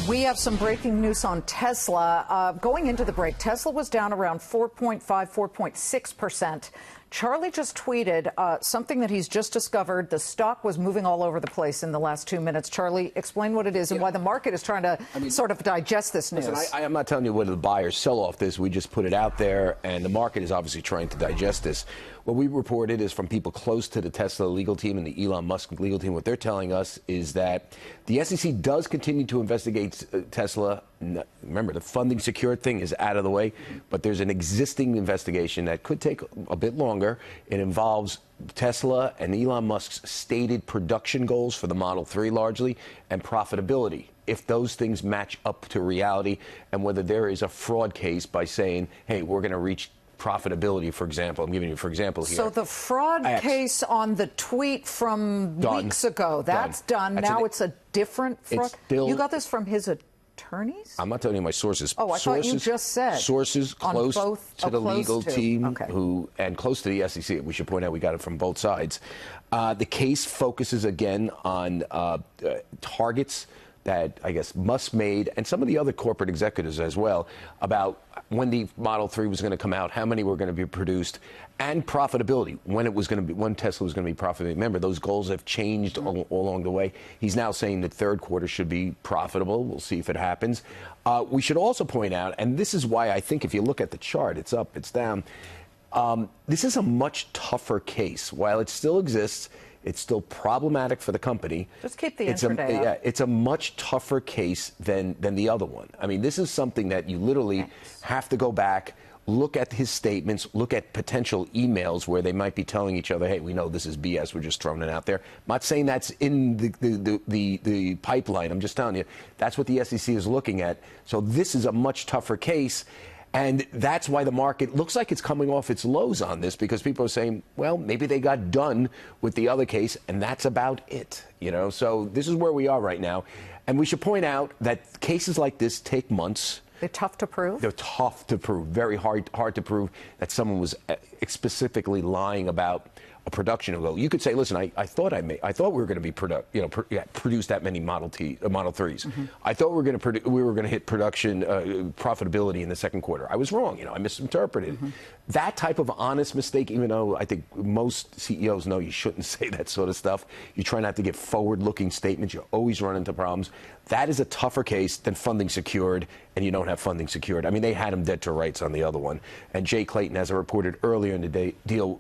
We have some breaking news on Tesla. Going into the break, Tesla was down around 4.5, 4.6%. Charlie just tweeted something that he's just discovered. The stock was moving all over the place in the last 2 minutes. Charlie, explain what it is and why the market is trying to sort of digest this news. Listen, I am not telling you whether the buy or sell off this. We just put it out there, and the market is obviously trying to digest this. What we reported is from people close to the Tesla legal team and the Elon Musk legal team. What they're telling us is that the SEC does continue to investigate Tesla. Remember, the funding secured thing is out of the way, but there's an existing investigation that could take a bit longer. It involves Tesla and Elon Musk's stated production goals for the Model 3 largely and profitability. If those things match up to reality and whether there is a fraud case by saying, hey, we're going to reach profitability, for example. I'm giving you, for example, here. So the fraud case on the tweet from weeks ago, that's done. Now it's a different fraud. You got this from his attorneys? I'm not telling you my sources. Oh, I thought you just said. Sources close to the legal team and close to the SEC. We should point out we got it from both sides. The case focuses again on targets that I guess Musk made, and some of the other corporate executives as well, about when the Model 3 was going to come out, how many were going to be produced, and profitability, when it was going to be, when Tesla was going to be profitable. Remember, those goals have changed all along the way. He's now saying the third quarter should be profitable. We'll see if it happens. We should also point out, and this is why I think if you look at the chart, it's up, it's down. This is a much tougher case. While it still exists, it's still problematic for the company. Just keep the intraday up. It's a much tougher case than the other one. I mean, this is something that you literally have to go back, look at his statements, look at potential emails where they might be telling each other, hey, we know this is BS, we're just throwing it out there. I'm not saying that's in the pipeline. I'm just telling you, that's what the SEC is looking at. So this is a much tougher case. And that's why the market looks like it's coming off its lows on this, because people are saying, well, maybe they got done with the other case, and that's about it. You know, so this is where we are right now. And we should point out that cases like this take months. They're tough to prove? They're tough to prove, very hard to prove that someone was specifically lying about a production goal. You could say, listen, I thought we were going to be produce that many Model 3s. Mm-hmm. I thought we were going to hit production profitability in the second quarter. I was wrong. I misinterpreted. Mm-hmm. That type of honest mistake, even though I think most CEOs know you shouldn't say that sort of stuff. You try not to give forward-looking statements. You always run into problems. That is a tougher case than funding secured, and you don't have funding secured. I mean, they had him dead to rights on the other one. And Jay Clayton, as I reported earlier in the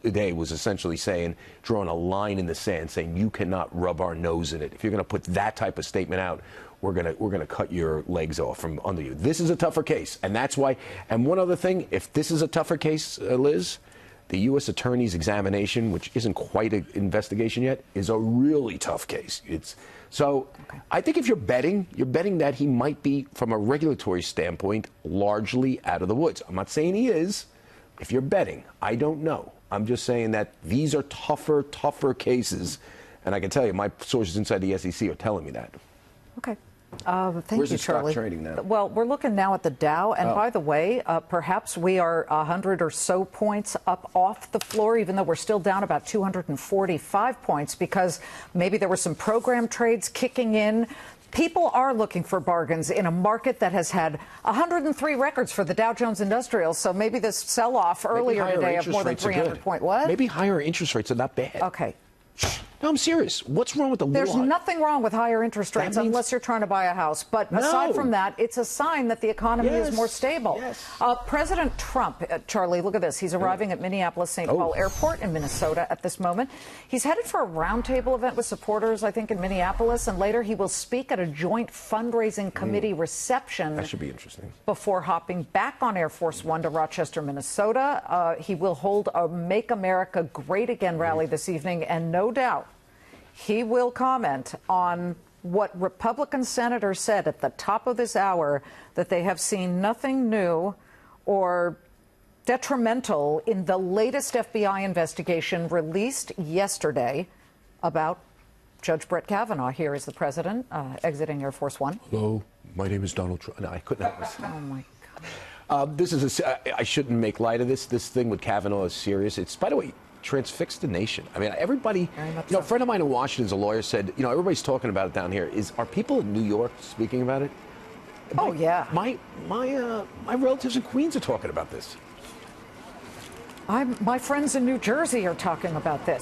day, was essentially saying, drawing a line in the sand, saying you cannot rub our nose in it. If you're going to put that type of statement out, we're going to cut your legs off from under you. This is a tougher case, and that's why. And one other thing, if this is a tougher case, Liz, the U.S. Attorney's examination, which isn't quite an investigation yet, is a really tough case. I think if you're betting that he might be, from a regulatory standpoint, largely out of the woods. I'm not saying he is. If you're betting, I don't know. I'm just saying that these are tougher cases, and I can tell you, my sources inside the SEC are telling me that. Okay. Thank Where's you, the Charlie. stock trading now? Well, we're looking now at the Dow, and by the way, perhaps we are 100 or so points up off the floor, even though we're still down about 245 points, because maybe there were some program trades kicking in. People are looking for bargains in a market that has had 103 records for the Dow Jones Industrial, so maybe this sell-off earlier today of more than 300 points. What? Maybe higher interest rates are not bad. Okay. No, I'm serious. What's wrong with the law? There's nothing wrong with higher interest rates unless you're trying to buy a house. But aside from that, it's a sign that the economy is more stable. Yes. President Trump, Charlie, look at this. He's arriving at Minneapolis-St. Paul Airport in Minnesota at this moment. He's headed for a roundtable event with supporters, I think, in Minneapolis. And later he will speak at a joint fundraising committee reception. That should be interesting. Before hopping back on Air Force One to Rochester, Minnesota. He will hold a Make America Great Again rally this evening. And no doubt, he will comment on what Republican senators said at the top of this hour, that they have seen nothing new or detrimental in the latest FBI investigation released yesterday about Judge Brett Kavanaugh. Here is the president exiting Air Force One. Hello, my name is Donald Trump. No, I couldn't help myself. Oh, my God. I shouldn't make light of this. This thing with Kavanaugh is serious. It's, by the way, transfixed the nation. I mean, everybody, a friend of mine in Washington is a lawyer, said, everybody's talking about it down here. Are people in New York speaking about it? Oh, yeah. My relatives in Queens are talking about this. My friends in New Jersey are talking about this.